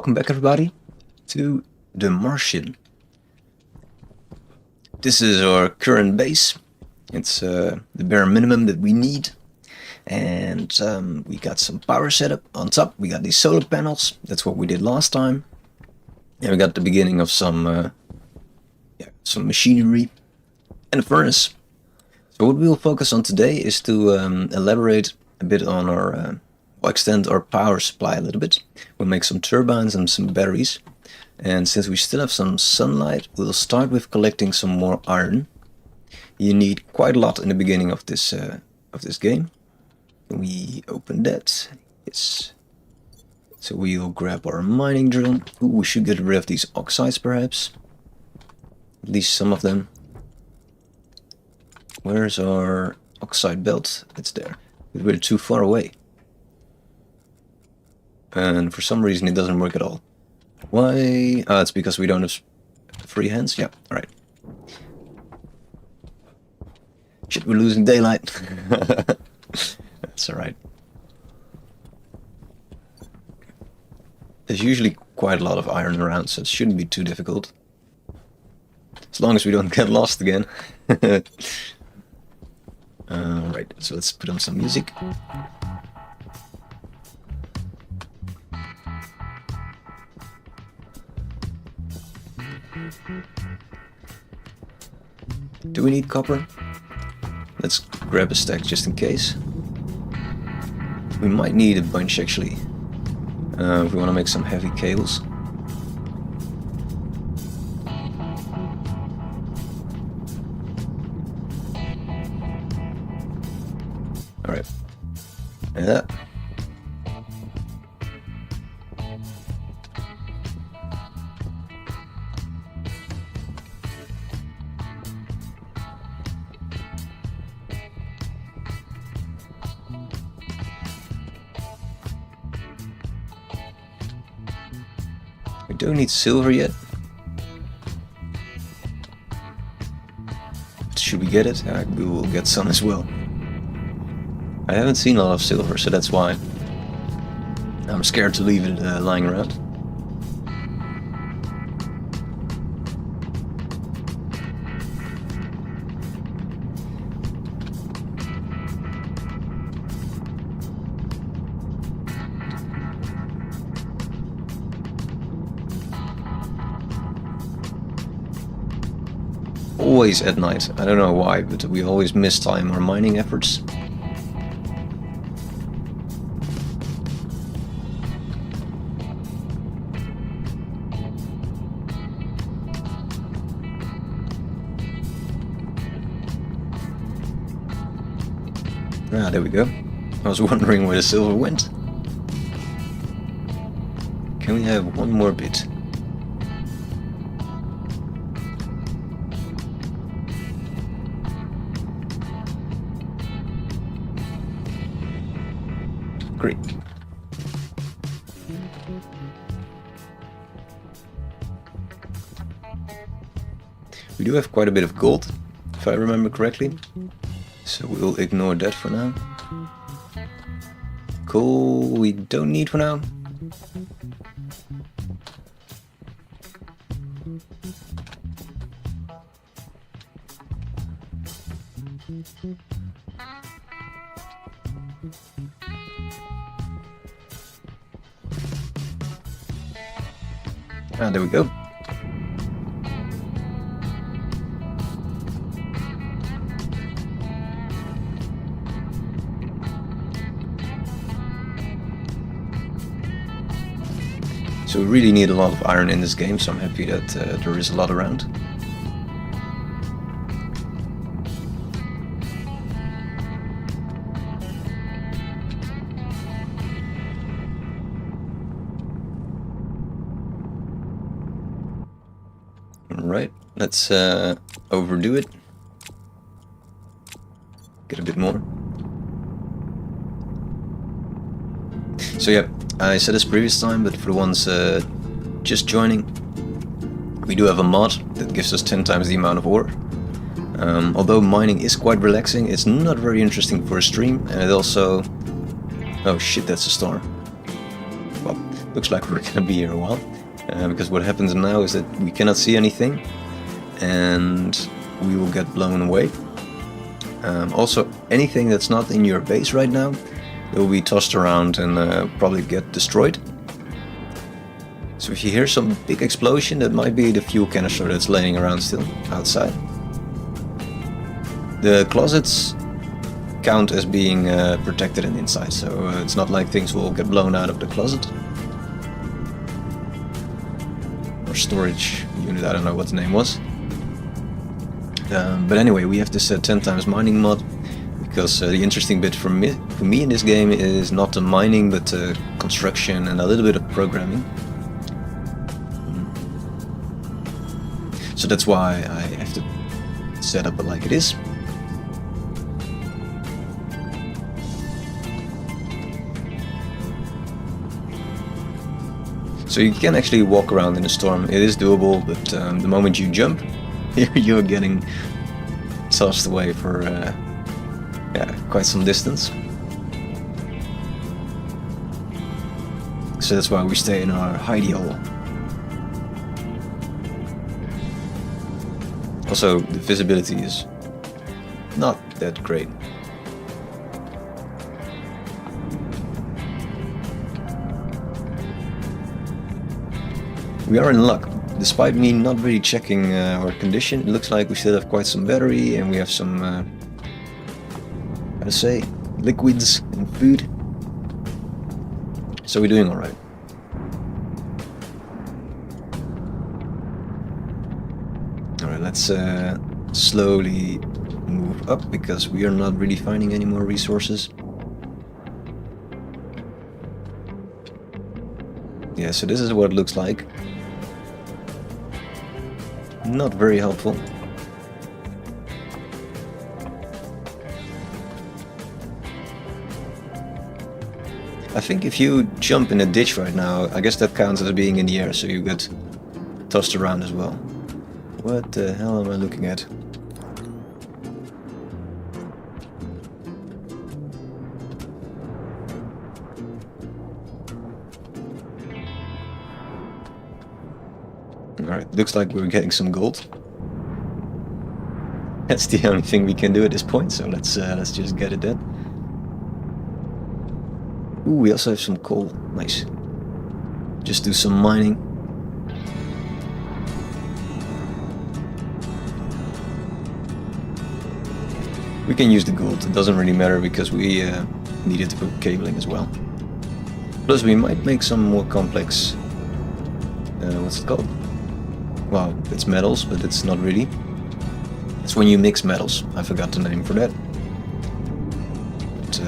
Welcome back everybody to the Martian. This is our current base. It's the bare minimum that we need. And we got some power setup on top. We got these solar panels. That's what we did last time. And we got the beginning of some machinery and a furnace. So what we'll focus on today is to elaborate a bit on our extend our power supply a little bit. We'll make some turbines and some batteries. And since we still have some sunlight, we'll start with collecting some more iron. You need quite a lot in the beginning of this game. Can we open that? Yes. So we'll grab our mining drill. Ooh, we should get rid of these oxides perhaps. At least some of them. Where's our oxide belt? It's there. We're too far away. And for some reason it doesn't work at all. Why? Ah, it's because we don't have free hands? Yeah, alright. Shit, we're losing daylight. That's alright. There's usually quite a lot of iron around, so it shouldn't be too difficult. As long as we don't get lost again. Right, so let's put on some music. Do we need copper? Let's grab a stack just in case. We might need a bunch actually. If we want to make some heavy cables. Alright. And that. We don't need silver yet. Should we get it? We will get some as well. I haven't seen a lot of silver, so that's why I'm scared to leave it lying around. Always at night. I don't know why, but we always mistime our mining efforts. Ah, there we go. I was wondering where the silver went. Can we have one more bit? Great. We do have quite a bit of gold, if I remember correctly. So we'll ignore that for now. Coal we don't need for now. Ah, there we go. So we really need a lot of iron in this game, so I'm happy that there is a lot around. Alright, let's overdo it. Get a bit more. So yeah, I said this previous time, but for the ones just joining, we do have a mod that gives us 10 times the amount of ore. Although mining is quite relaxing, it's not very interesting for a stream, and it also... Oh shit, that's a star. Well, Looks like we're gonna be here a while, because what happens now is that we cannot see anything, and we will get blown away. Also, anything that's not in your base right now will be tossed around and probably get destroyed. So if you hear some big explosion, that might be the fuel canister that's laying around still outside. The closets count as being protected on the inside, so it's not like things will get blown out of the closet. Or storage unit, I don't know what the name was. But anyway, we have this 10 times mining mod, because the interesting bit for me in this game is not the mining, but construction and a little bit of programming. So that's why I have to set up it like it is. So you can actually walk around in a storm. It is doable, but the moment you jump, you're getting tossed away for quite some distance. So that's why we stay in our hidey hole. Also, the visibility is not that great. We are in luck. Despite me not really checking our condition, it looks like we still have quite some battery, and we have some, how to say, liquids and food. So we're doing alright. Alright, let's slowly move up, because we are not really finding any more resources. Yeah, so this is what it looks like. Not very helpful. I think if you jump in a ditch right now, I guess that counts as being in the air, so you get tossed around as well. What the hell am I looking at? Alright, looks like we're getting some gold. That's the only thing we can do at this point, so let's just get it then. Ooh, we also have some coal. Nice. Just do some mining. We can use the gold, it doesn't really matter, because we needed to put cabling as well. Plus we might make some more complex... what's it called? Well, it's metals, but it's not really. It's when you mix metals. I forgot the name for that. But,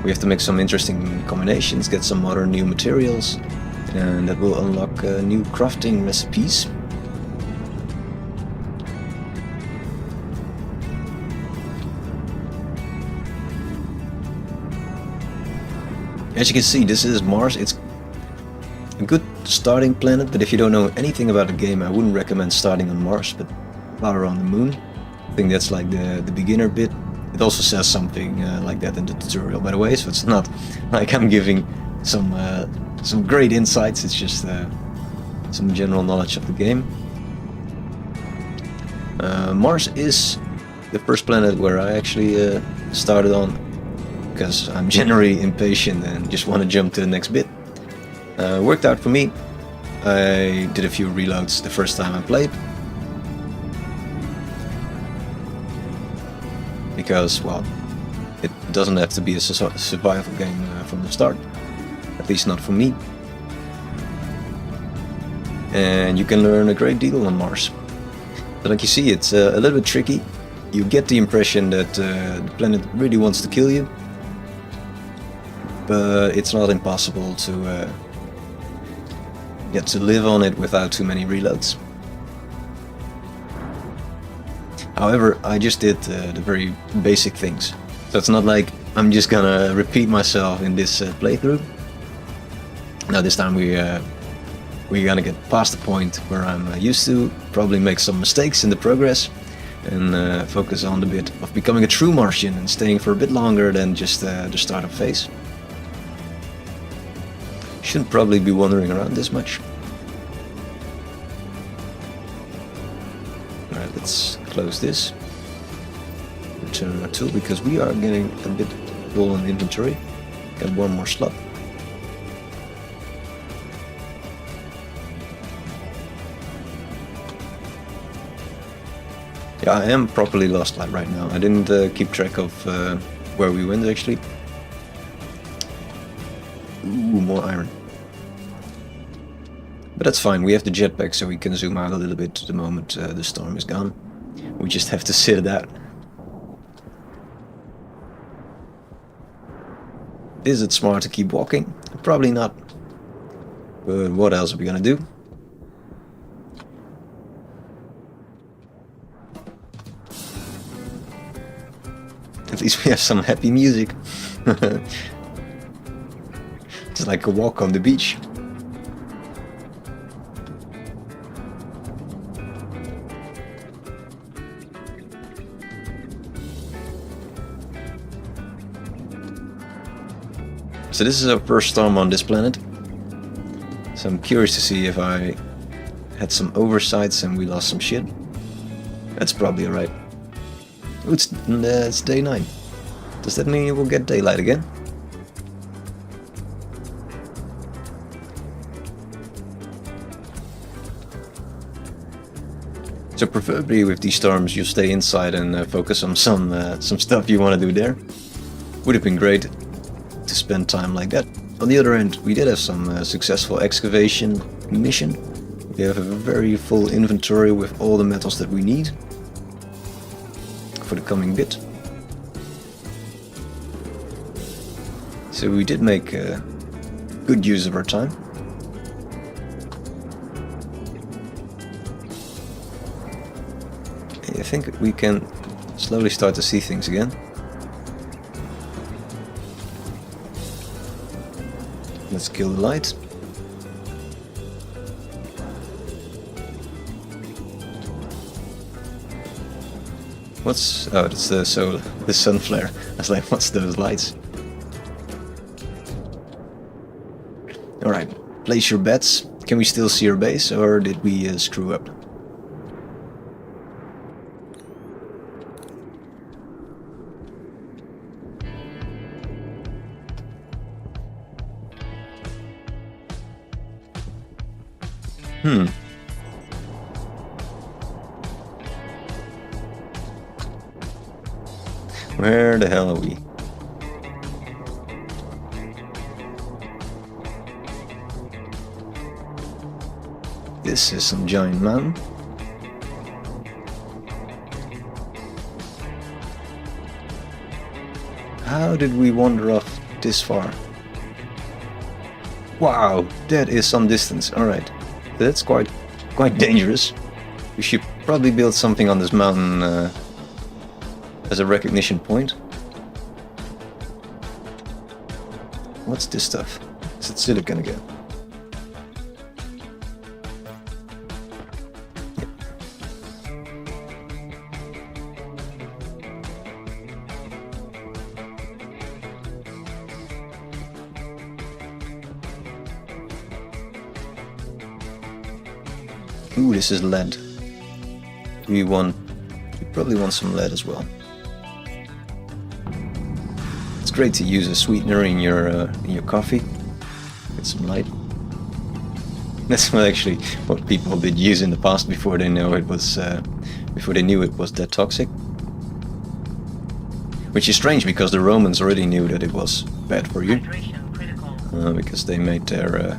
we have to make some interesting combinations, get some other new materials, and that will unlock new crafting recipes. As you can see, this is Mars. It's a good starting planet, but if you don't know anything about the game, I wouldn't recommend starting on Mars, but rather on the Moon. I think that's like the beginner bit. It also says something like that in the tutorial, by the way, so it's not like I'm giving some great insights, it's just some general knowledge of the game. Mars is the first planet where I actually started on, because I'm generally impatient and just want to jump to the next bit. Worked out for me. I did a few reloads the first time I played, because, well, it doesn't have to be a survival game from the start, at least not for me. And you can learn a great deal on Mars. But like you see, it's a little bit tricky. You get the impression that the planet really wants to kill you, but it's not impossible to get to live on it without too many reloads. However, I just did the very basic things, so it's not like I'm just gonna repeat myself in this playthrough. Now this time we're gonna get past the point where I'm used to, probably make some mistakes in the progress, and focus on the bit of becoming a true Martian and staying for a bit longer than just the startup phase. Shouldn't probably be wandering around this much. Alright, let's close this. Return our tool because we are getting a bit full on inventory. Got one more slot. Yeah, I am properly lost like right now. I didn't keep track of where we went actually. Ooh, more iron. But that's fine, we have the jetpack so we can zoom out a little bit the moment the storm is gone. We just have to sit it out. Is it smart to keep walking? Probably not. But what else are we gonna do? At least we have some happy music. It's like a walk on the beach. So this is our first storm on this planet. So I'm curious to see if I had some oversights and we lost some shit. That's probably alright. It's day 9. Does that mean it will get daylight again? So preferably with these storms you stay inside and focus on some stuff you want to do there. Would have been great to spend time like that. On the other end, we did have some successful excavation mission. We have a very full inventory with all the metals that we need for the coming bit. So we did make good use of our time. I think we can slowly start to see things again. Let's kill the light. What's... oh, it's the solar, the sun flare. I was like, what's those lights? Alright, place your bets. Can we still see our base, or did we screw up? Where the hell are we? This is some giant mountain. How did we wander off this far? Wow, that is some distance. Alright, that's quite dangerous. We should probably build something on this mountain as a recognition point. What's this stuff? Is it silicon again? Ooh, this is lead. We probably want some lead as well. It's great to use a sweetener in your coffee. Get some light. That's what people did use in the past before they knew it was that toxic. Which is strange because the Romans already knew that it was bad for you, because they made their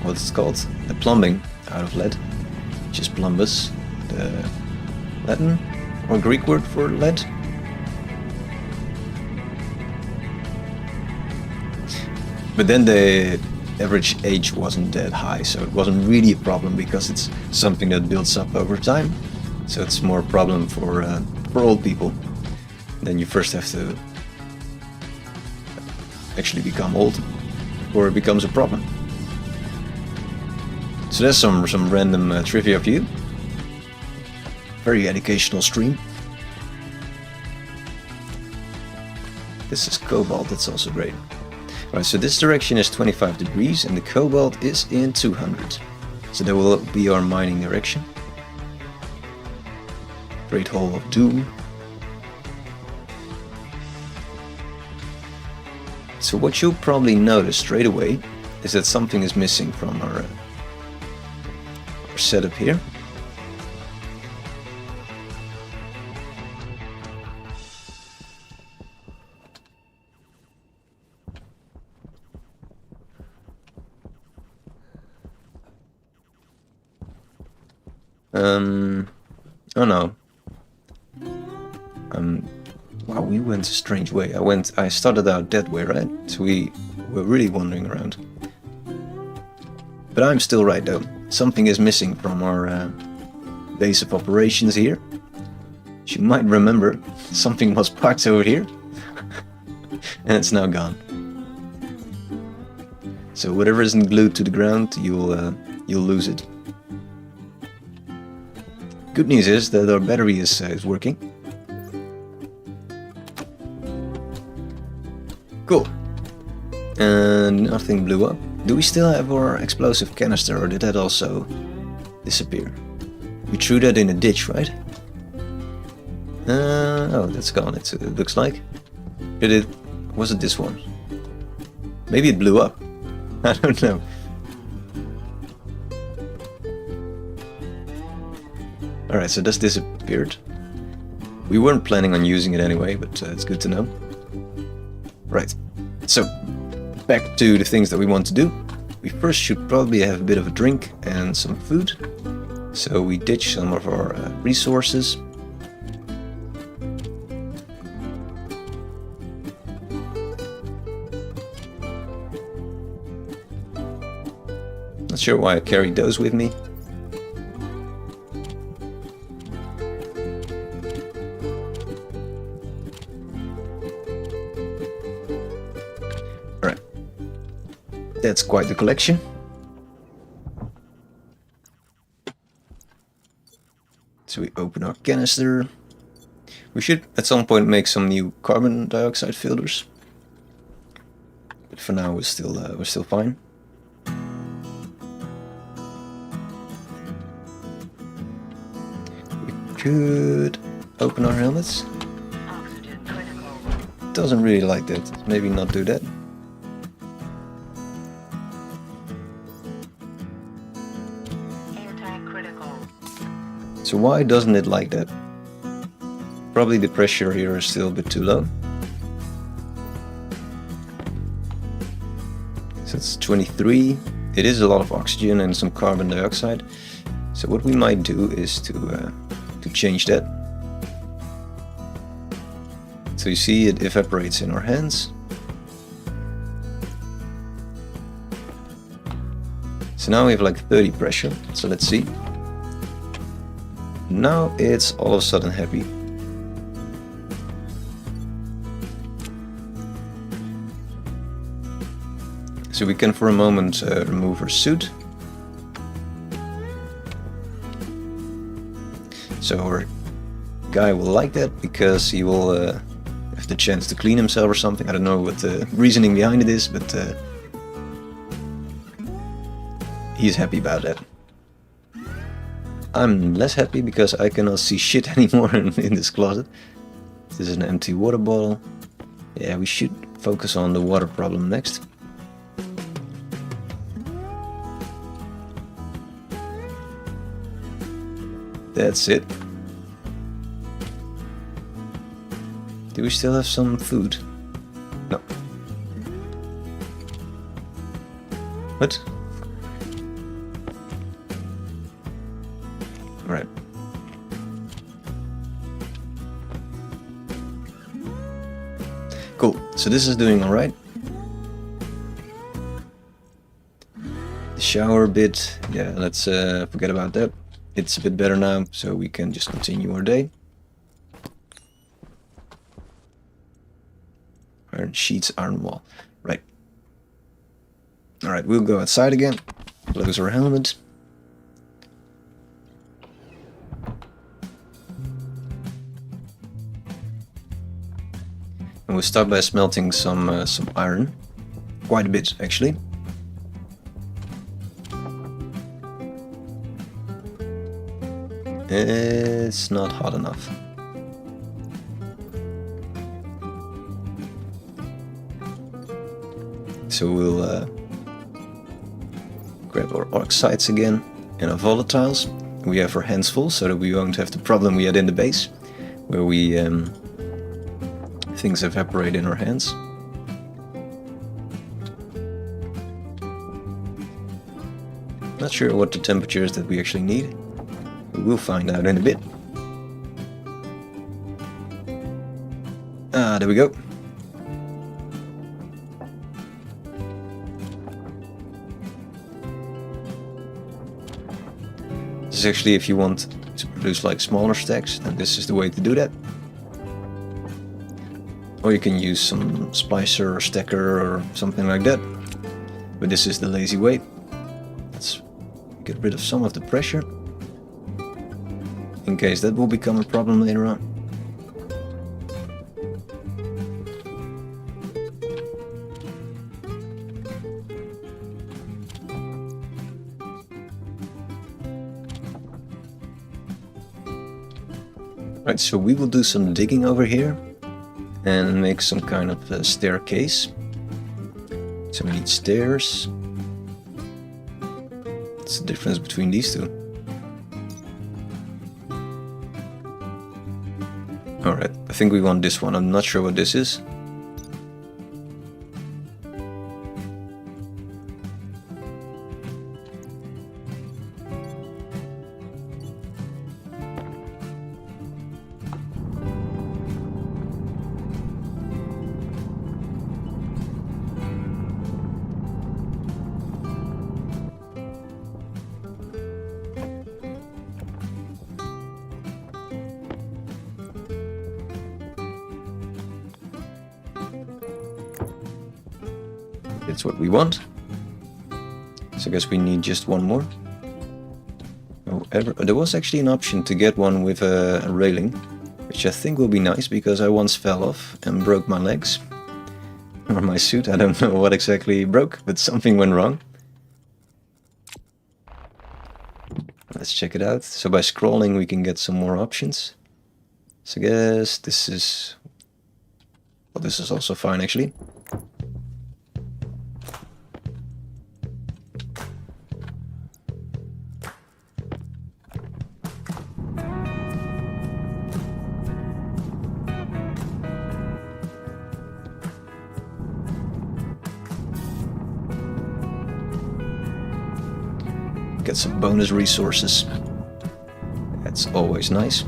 what's it called? The plumbing out of lead, which is plumbus, the Latin or Greek word for lead. But then the average age wasn't that high, so it wasn't really a problem because it's something that builds up over time. So it's more a problem for old people. Then you first have to actually become old, or it becomes a problem. So there's some random trivia for you. Very educational stream. This is cobalt, that's also great. Right, so this direction is 25 degrees and the cobalt is in 200. So that will be our mining direction. Great Hole of Doom. So what you'll probably notice straight away is that something is missing from our setup here. Oh no. Wow, we went a strange way. I started out that way, right? So we were really wandering around. But I'm still right though. Something is missing from our base of operations here. As you might remember, something was parked over here. And it's now gone. So whatever isn't glued to the ground, you'll lose it. Good news is that our battery is working. Cool. And nothing blew up. Do we still have our explosive canister, or did that also disappear? We threw that in a ditch, right? Oh, that's gone, it looks like. Was it this one? Maybe it blew up. I don't know. Alright, so this disappeared. We weren't planning on using it anyway, but it's good to know. Right, so back to the things that we want to do. We first should probably have a bit of a drink and some food. So we ditch some of our resources. Not sure why I carried those with me. Alright. That's quite the collection. So we open our canister. We should at some point make some new carbon dioxide filters. But for now we're still fine. Could open our helmets. Doesn't really like that. Maybe not do that. So why doesn't it like that? Probably the pressure here is still a bit too low. So it's 23. It is a lot of oxygen and some carbon dioxide. So what we might do is to change that. So you see it evaporates in our hands. So now we have like 30 pressure, so let's see. Now it's all of a sudden happy. So we can for a moment remove our suit. So our guy will like that because he will have the chance to clean himself or something. I don't know what the reasoning behind it is, but he's happy about that. I'm less happy because I cannot see shit anymore in this closet. This is an empty water bottle. Yeah, we should focus on the water problem next. That's it. Do we still have some food? No. What? Alright. Cool. So this is doing alright. The shower bit, yeah, let's forget about that. It's a bit better now, so we can just continue our day. Iron sheets, iron wall. Right. Alright, we'll go outside again. Close our helmet. And we'll start by smelting some iron quite a bit actually. It's not hot enough. So we'll grab our oxides again and our volatiles. We have our hands full so that we won't have the problem we had in the base, where we things evaporate in our hands. Not sure what the temperature is that we actually need. We'll find out in a bit. Ah, there we go. This is actually if you want to produce like smaller stacks, then this is the way to do that. Or you can use some splicer or stacker or something like that. But this is the lazy way. Let's get rid of some of the pressure, in case that will become a problem later on. Right, so we will do some digging over here and make some kind of staircase. So we need stairs. What's the difference between these two? Alright, I think we want this one. I'm not sure what this is. That's what we want. So I guess we need just one more. However, there was actually an option to get one with a railing, which I think will be nice because I once fell off and broke my legs. Or my suit, I don't know what exactly broke, but something went wrong. Let's check it out. So by scrolling we can get some more options. So I guess this is... well, this is also fine actually. Get some bonus resources. That's always nice.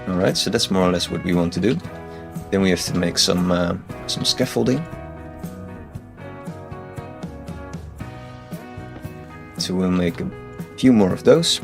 Alright, so that's more or less what we want to do. Then we have to make some scaffolding. So we'll make a few more of those.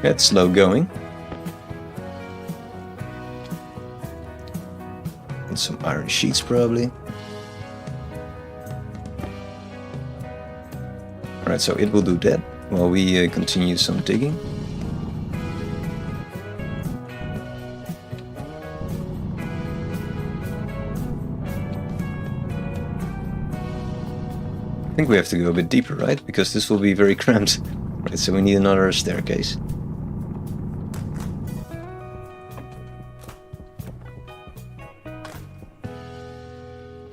It's slow going. And some iron sheets probably. Alright, so it will do that while we continue some digging. I think we have to go a bit deeper, right? Because this will be very cramped. Right, so we need another staircase.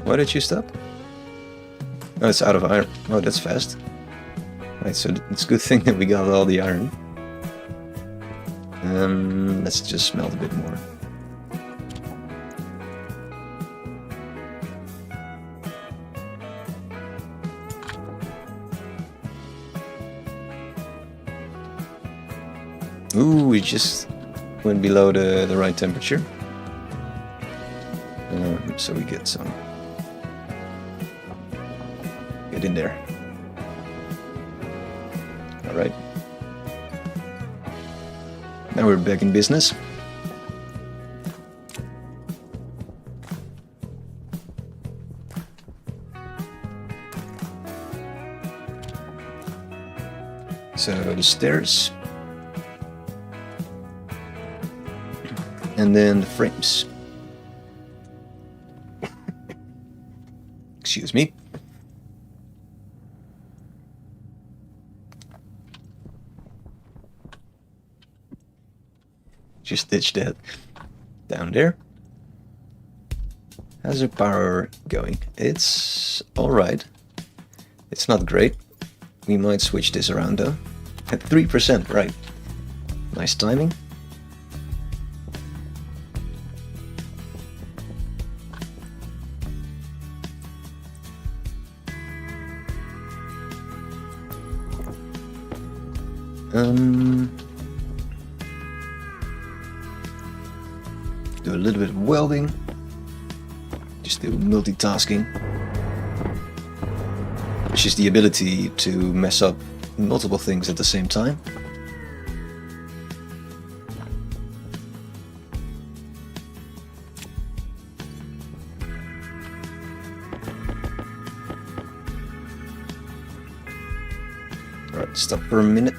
Why did you stop? Oh, it's out of iron. Oh, that's fast. Right, so it's a good thing that we got all the iron. Let's just smelt a bit more. Ooh, we just went below the right temperature. So we get some. Get in there. Alright. Now we're back in business. So the stairs. And then the frames. Excuse me. Just ditch that down there. How's the power going? It's alright. It's not great. We might switch this around though. At 3%, right. Nice timing. Do a little bit of welding. Just do multitasking. Which is the ability to mess up multiple things at the same time. Alright, stop for a minute.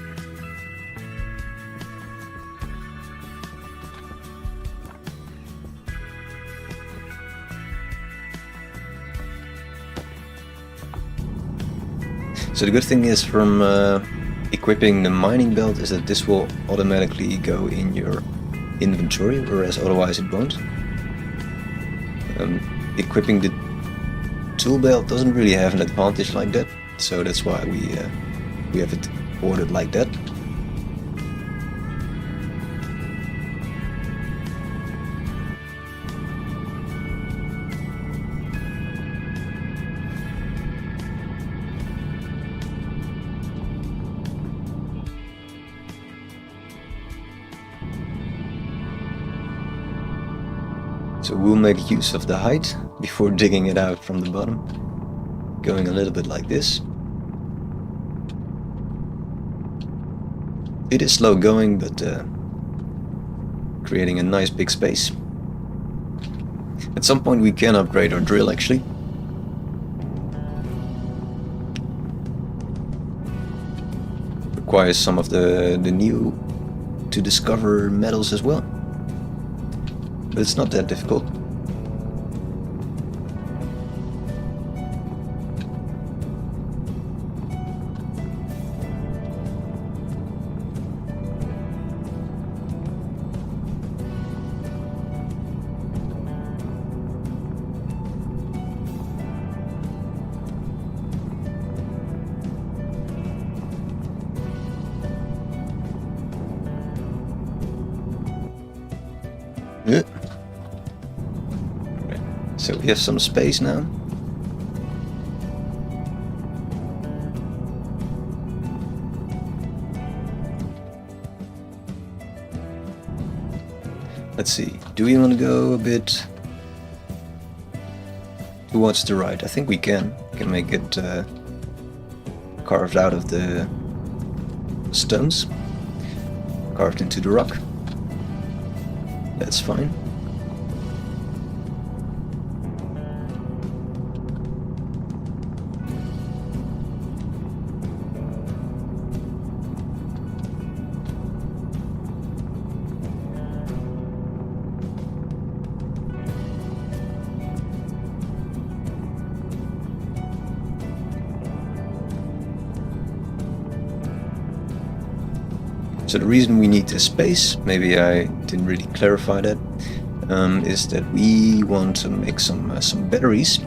So the good thing is from equipping the mining belt is that this will automatically go in your inventory, whereas otherwise it won't. Equipping the tool belt doesn't really have an advantage like that, so that's why we have it ordered like that. So we'll make use of the height before digging it out from the bottom, going a little bit like this. It is slow going, but creating a nice big space. At some point we can upgrade our drill actually. Requires some of the new to discover metals as well. But it's not that difficult. Yeah. So we have some space now. Let's see, do we want to go a bit towards the right? I think we can. We can make it carved out of the stones, carved into the rock. That's fine. So the reason we need this space, maybe I didn't really clarify that, is that we want to make some batteries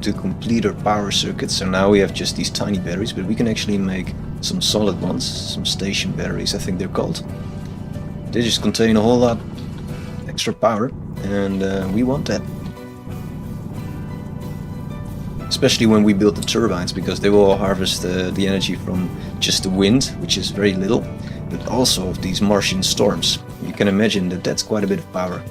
to complete our power circuit. So now we have just these tiny batteries, but we can actually make some solid ones, some station batteries I think they're called. They just contain a whole lot extra power, and we want that. Especially when we build the turbines, because they will harvest the energy from just the wind, which is very little. but also of these Martian storms. You can imagine that that's quite a bit of power.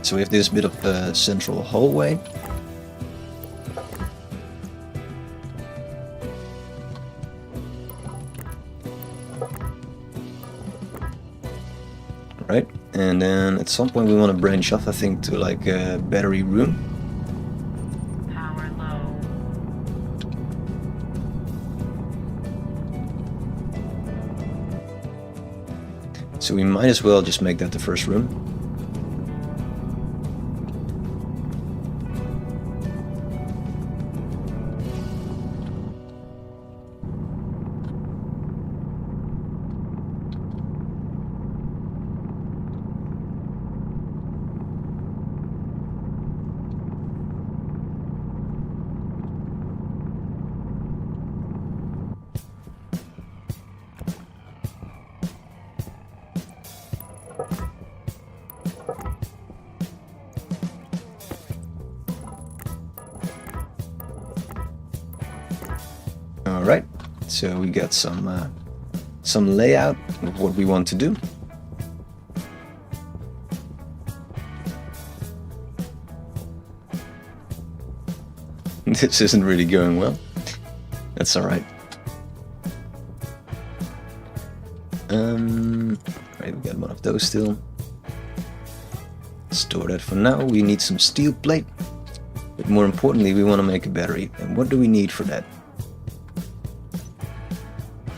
So we have this bit of a central hallway. Right, and then at some point we want to branch off, I think, to like a battery room. Power low. So we might as well just make that the first room. Alright, so we got some layout of what we want to do. This isn't really going well. That's alright. Right, we got one of those still. Store that for now. We need some steel plate. But more importantly, we want to make a battery. And what do we need for that?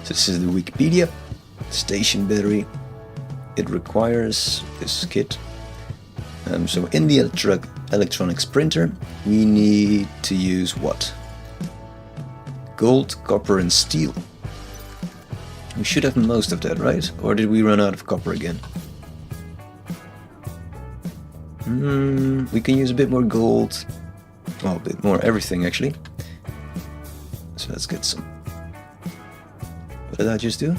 So this is the Wikipedia. Station battery. It requires this kit. So in the electronics printer, we need to use what? Gold, copper and steel. We should have most of that, right? Or did we run out of copper again? We can use a bit more gold. Well, a bit more everything actually. So let's get some. What did I just do?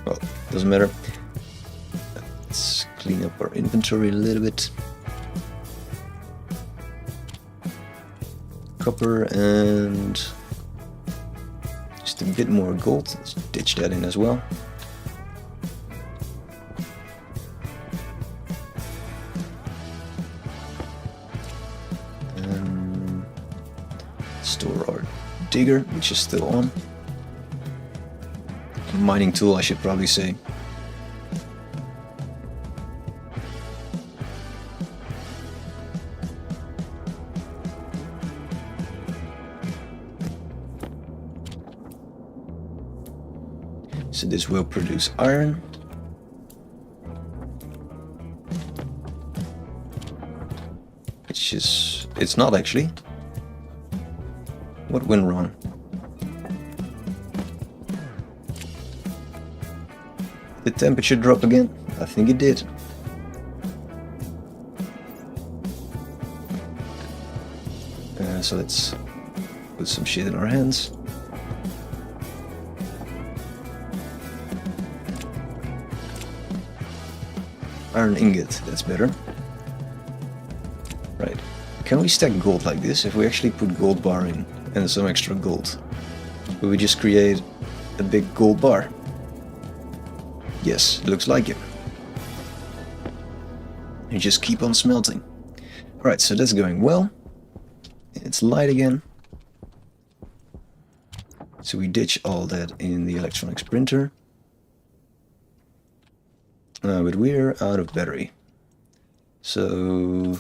Well, doesn't matter. Let's clean up our inventory a little bit. Copper and just a bit more gold. Let's ditch that in as well. Store our digger, which is still on. Mining tool, I should probably say. So this will produce iron. Which is... it's not actually. What went wrong? Did the temperature drop again? I think it did. So let's put some shit in our hands. Iron ingot, that's better. Right. Can we stack gold like this? If we actually put gold bar in and some extra gold, will we just create a big gold bar? Yes, looks like it. You just keep on smelting. Alright, so that's going well. It's light again. So we ditch all that in the electronics printer. But we're out of battery. So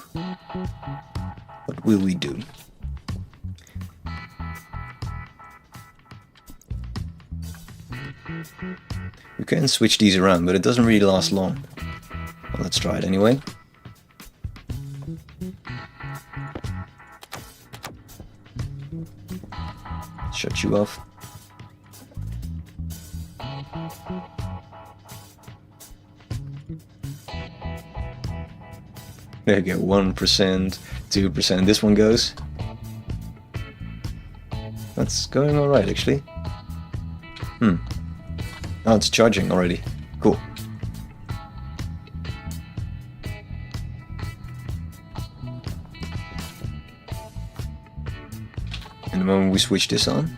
what will we do? We can switch these around, but it doesn't really last long. Well, let's try it anyway. Shut you off. There you go, 1%, 2%. This one goes. That's going alright, actually. Oh, it's charging already. Cool. And the moment we switch this on,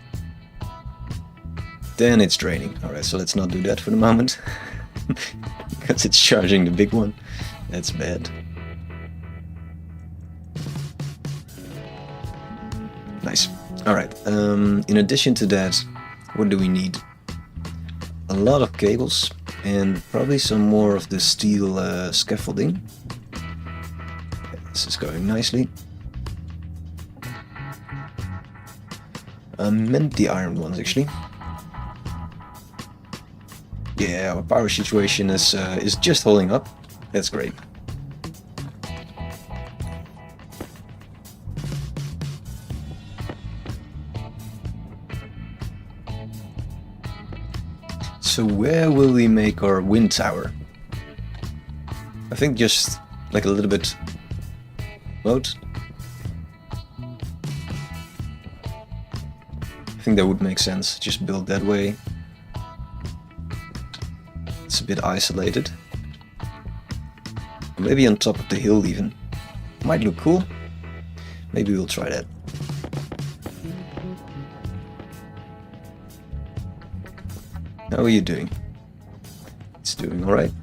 then it's draining. Alright, so let's not do that for the moment. Because it's charging the big one. That's bad. Nice. Alright, in addition to that, what do we need? A lot of cables and probably some more of the steel scaffolding. Okay, this is going nicely. I meant the iron ones actually. Yeah, our power situation is just holding up. That's great. So where will we make our wind tower? I think just like a little bit out. I think that would make sense. Just build that way. It's a bit isolated. Maybe on top of the hill even. Might look cool. Maybe we'll try that. How are you doing? It's doing alright.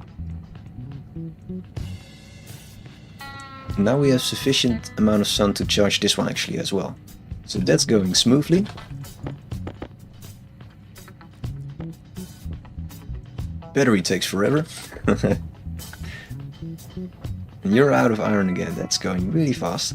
Now we have sufficient amount of sun to charge this one actually as well. So that's going smoothly. Battery takes forever. And you're out of iron again. That's going really fast.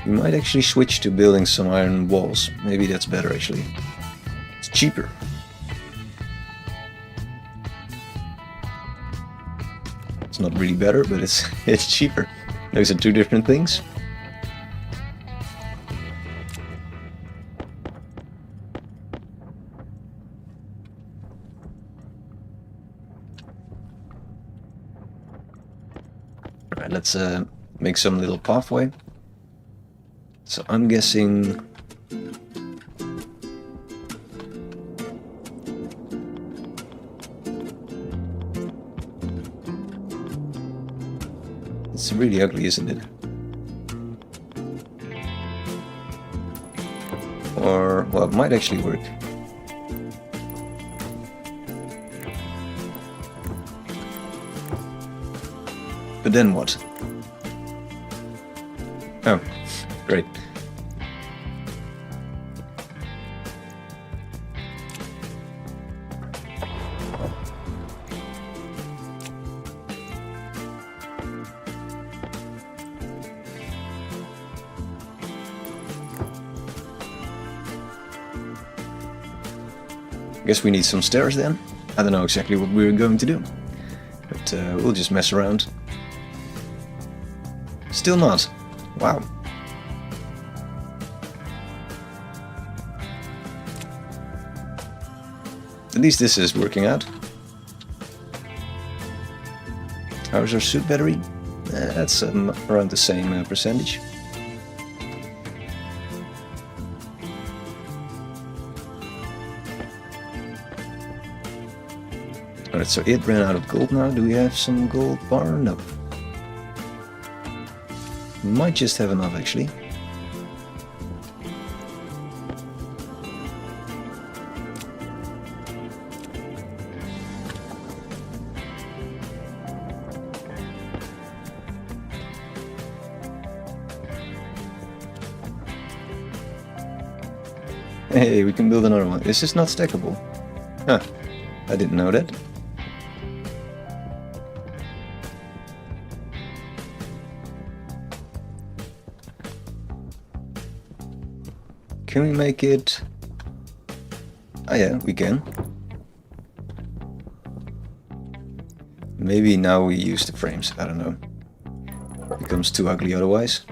We might actually switch to building some iron walls. Maybe that's better actually. It's cheaper. It's not really better, but it's cheaper. Those are two different things. Alright, let's make some little pathway. So I'm guessing it's really ugly, isn't it? Or, well, it might actually work. But then what? Oh, great. I guess we need some stairs then. I don't know exactly what we're going to do, but we'll just mess around. Still not. Wow. At least this is working out. How's our suit battery? That's around the same percentage. Alright, so it ran out of gold now. Do we have some gold bar? No. Might just have enough actually. Hey, we can build another one. Is this not stackable? Huh, I didn't know that. Can we make it? Oh yeah, we can. Maybe now we use the frames, I don't know. It becomes too ugly otherwise.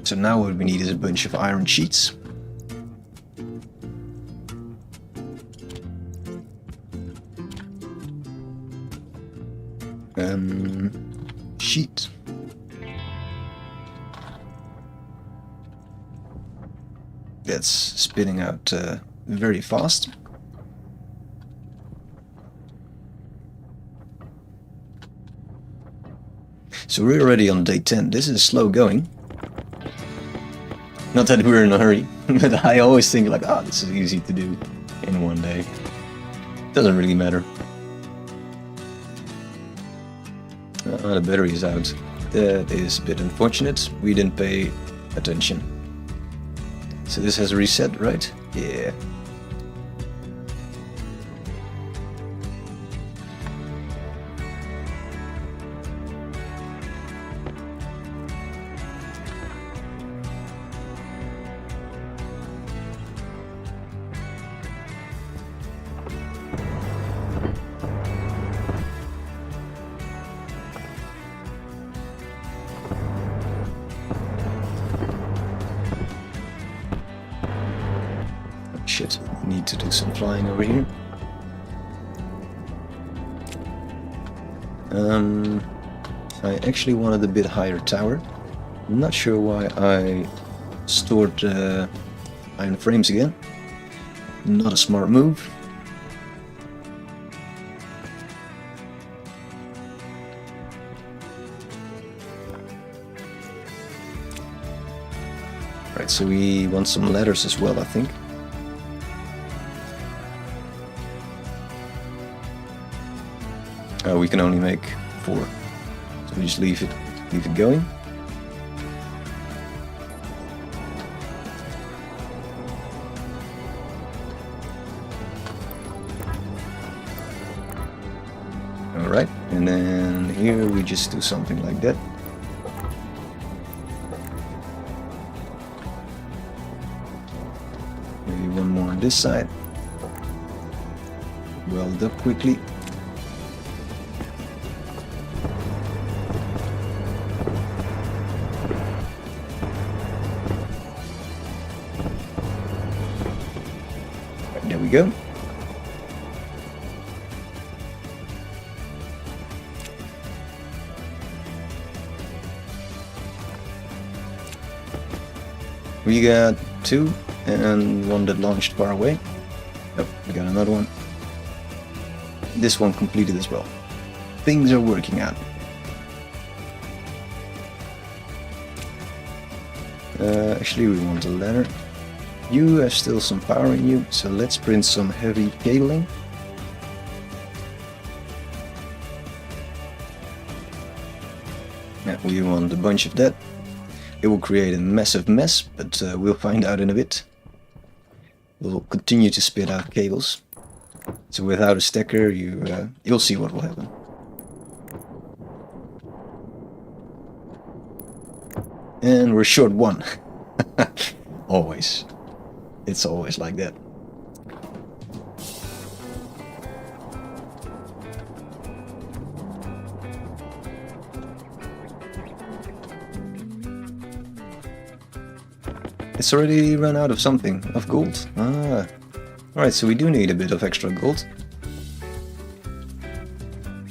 So now what we need is a bunch of iron sheets. Sheet. That's spinning out very fast. So we're already on day 10. This is slow going. Not that we're in a hurry, but I always think like, oh, this is easy to do in one day. Doesn't really matter. The battery is out. That is a bit unfortunate. We didn't pay attention. So this has reset, right? Yeah. Shit, need to do some flying over here. I actually wanted a bit higher tower. I'm not sure why I stored iron frames again. Not a smart move. Right, so we want some ladders as well, I think. We can only make 4, so we just leave it going. All right, and then here we just do something like that. Maybe one more on this side. Weld up quickly. There we go. We got 2 and one that launched far away. Oh, we got another one. This one completed as well. Things are working out. Actually, we want a ladder. You have still some power in you, so let's print some heavy cabling. Yeah, we want a bunch of that. It will create a massive mess, but we'll find out in a bit. We'll continue to spit out cables. So without a stacker, you'll see what will happen. And we're short 1. Always. It's always like that. It's already run out of something, of gold. Ah. Alright, so we do need a bit of extra gold.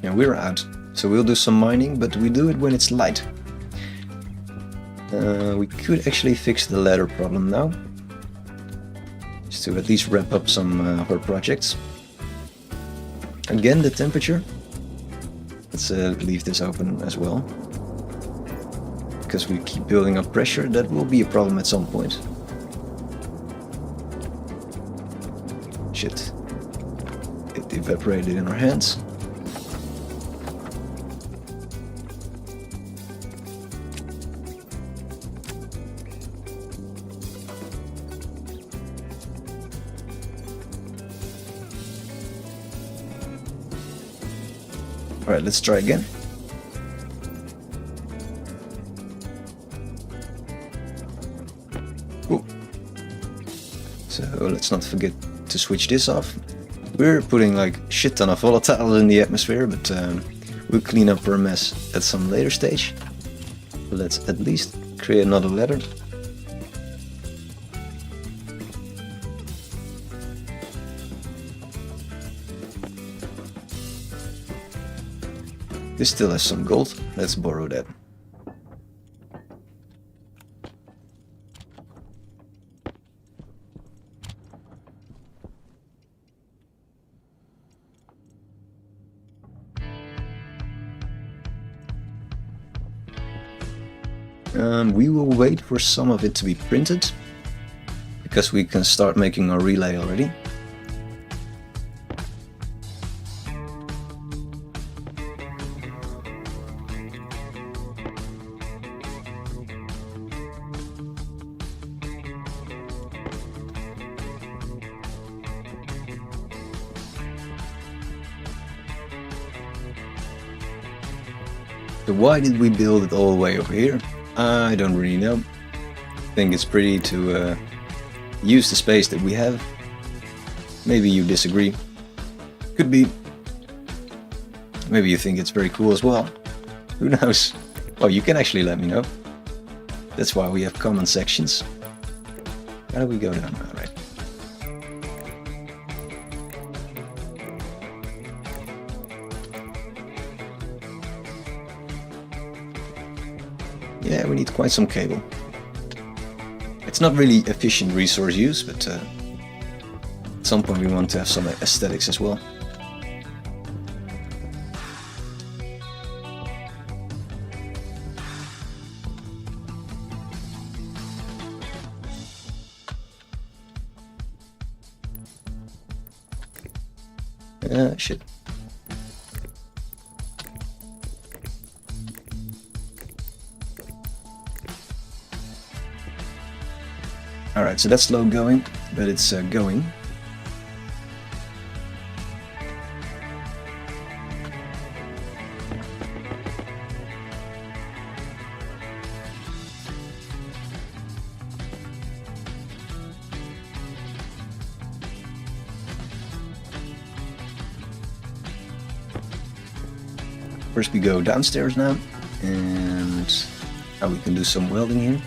Yeah, we're out. So we'll do some mining, but we do it when it's light. We could actually fix the ladder problem now. Just to at least wrap up some of our projects. Again, the temperature. Let's leave this open as well. Because we keep building up pressure, that will be a problem at some point. Shit. It evaporated in our hands. Alright, let's try again. Cool. So let's not forget to switch this off. We're putting like shit ton of volatiles in the atmosphere, but we'll clean up our mess at some later stage. Let's at least create another ladder. This still has some gold. Let's borrow that. We will wait for some of it to be printed, because we can start making our relay already. So why did we build it all the way over here? I don't really know. I think it's pretty to use the space that we have. Maybe you disagree. Could be. Maybe you think it's very cool as well. Who knows? Well, you can actually let me know. That's why we have comment sections. How do we go down now, right? Yeah, we need quite some cable. It's not really efficient resource use, but at some point we want to have some aesthetics as well. Shit. Alright, so that's slow going, but it's going. First we go downstairs now, and now we can do some welding here.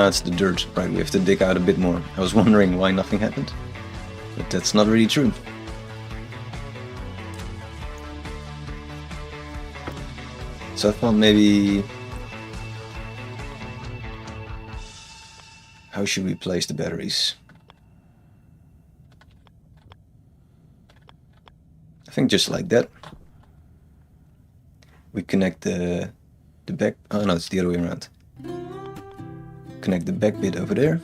It's the dirt. Right, we have to dig out a bit more. I was wondering why nothing happened, but that's not really true. So I thought maybe... How should we place the batteries? I think just like that. We connect the back... Oh no, it's the other way around. Connect the back bit over there.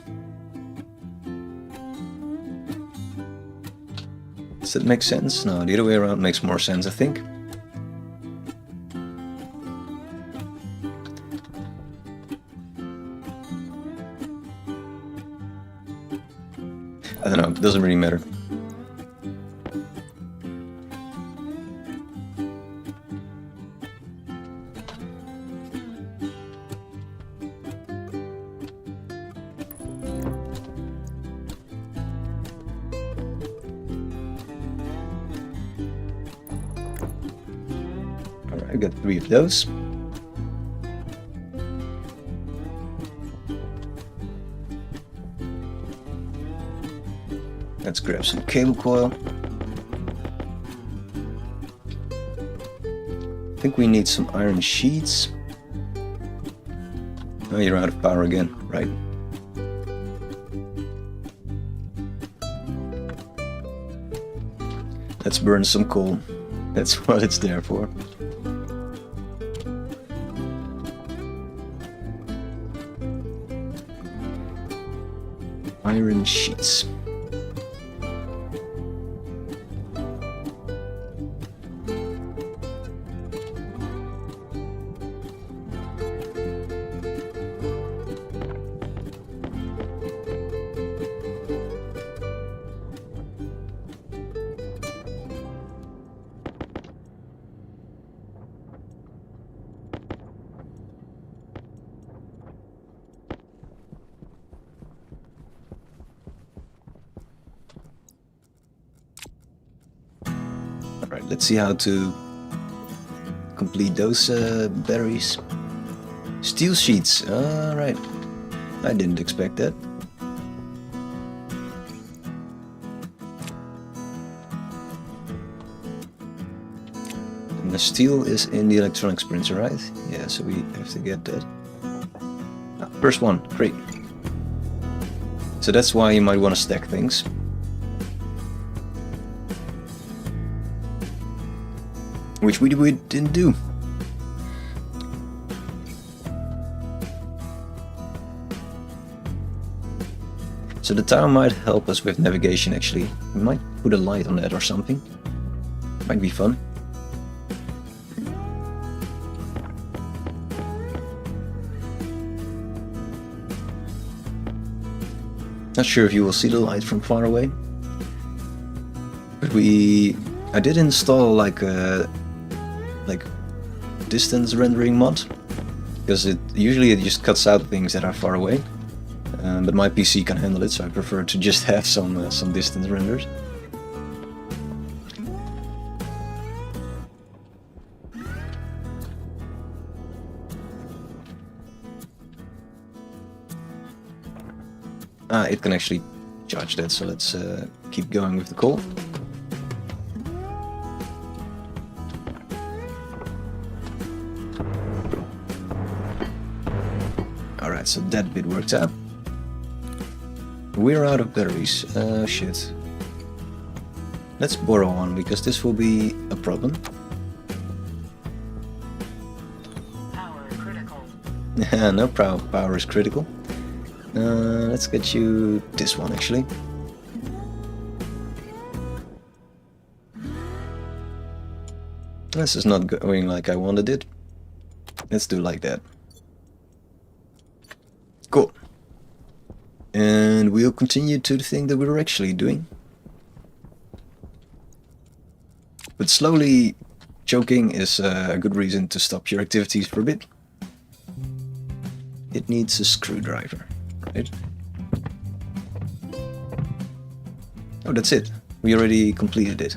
Does that make sense? No, the other way around makes more sense, I think. I don't know, it doesn't really matter. Alright, I've got 3 of those. Let's grab some cable coil. I think we need some iron sheets. Oh, you're out of power again, right? Let's burn some coal. That's what it's there for. Iron sheets. let's see how to complete those batteries. Steel sheets, alright. I didn't expect that. And the steel is in the electronics printer, right? Yeah, so we have to get that. First one, great. So that's why you might want to stack things. Which we didn't do. So the tower might help us with navigation actually. We might put a light on that or something. Might be fun. Not sure if you will see the light from far away. But I did install like a distance rendering mod, because usually it just cuts out things that are far away. But my PC can handle it, so I prefer to just have some distance renders. It can actually charge that, so let's keep going with the call. Alright, so that bit worked out. We're out of batteries. Shit. Let's borrow one, because this will be a problem. Power critical. No, power is critical. Let's get you this one actually. This is not going like I wanted it. Let's do like that. Cool. And we'll continue to the thing that we were actually doing. But slowly choking is a good reason to stop your activities for a bit. It needs a screwdriver, right? Oh, that's it. We already completed it.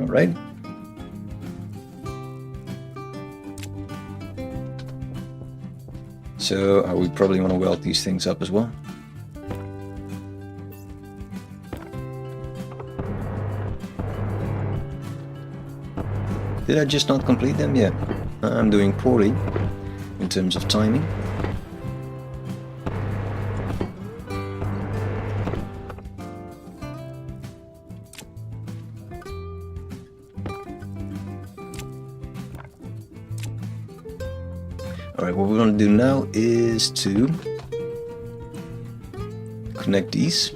Right? So we probably want to weld these things up as well. Did I just not complete them? Yeah. I'm doing poorly in terms of timing. Alright, what we're going to do now is to connect these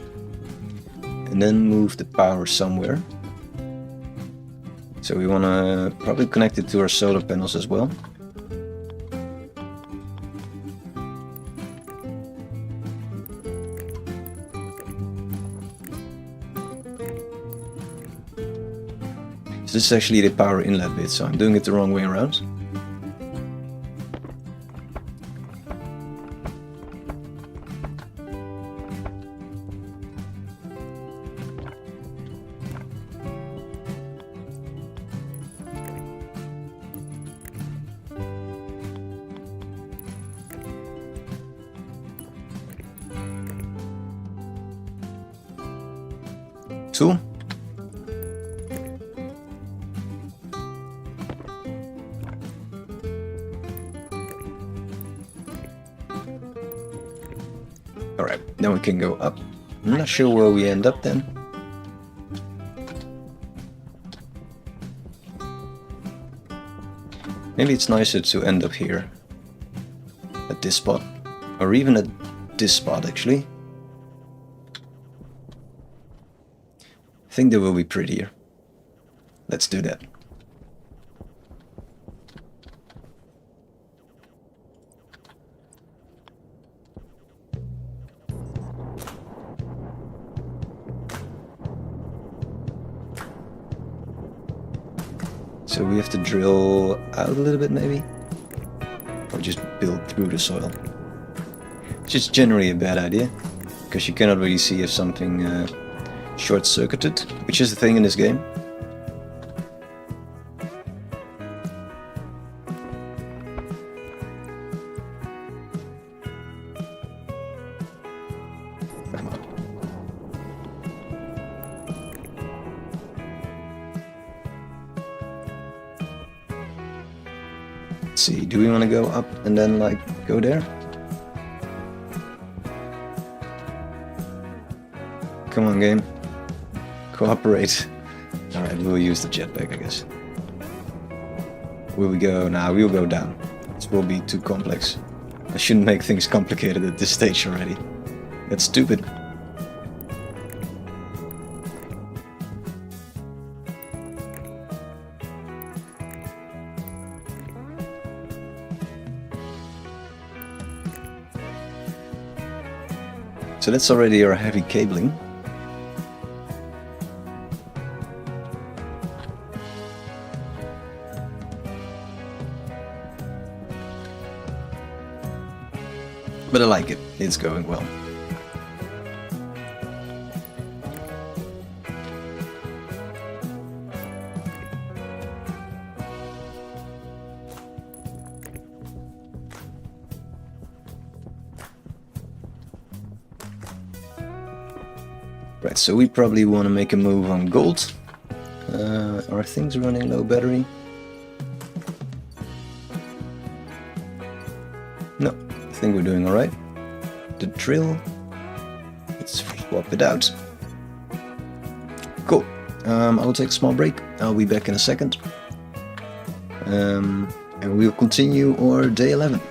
and then move the power somewhere. So we want to probably connect it to our solar panels as well. So this is actually the power inlet bit, so I'm doing it the wrong way around. Tool. Alright, now we can go up. I'm not sure where we end up then. Maybe it's nicer to end up here. At this spot. Or even at this spot actually. think they will be prettier. Let's do that. So we have to drill out a little bit maybe? Or just build through the soil. Which is generally a bad idea, because you cannot really see if something short-circuited, which is the thing in this game. Let's see, do we want to go up and then like go there? Come on, game. Cooperate. Alright, we'll use the jetpack, I guess. Will we go? Nah, we'll go down. This will be too complex. I shouldn't make things complicated at this stage already. That's stupid. So that's already our heavy cabling. But I like it, it's going well. Right, so we probably want to make a move on gold. Are things running low battery? No, I think we're doing alright. The drill, let's swap it out. Cool, I will take a small break, I'll be back in a second. And we'll continue our day 11.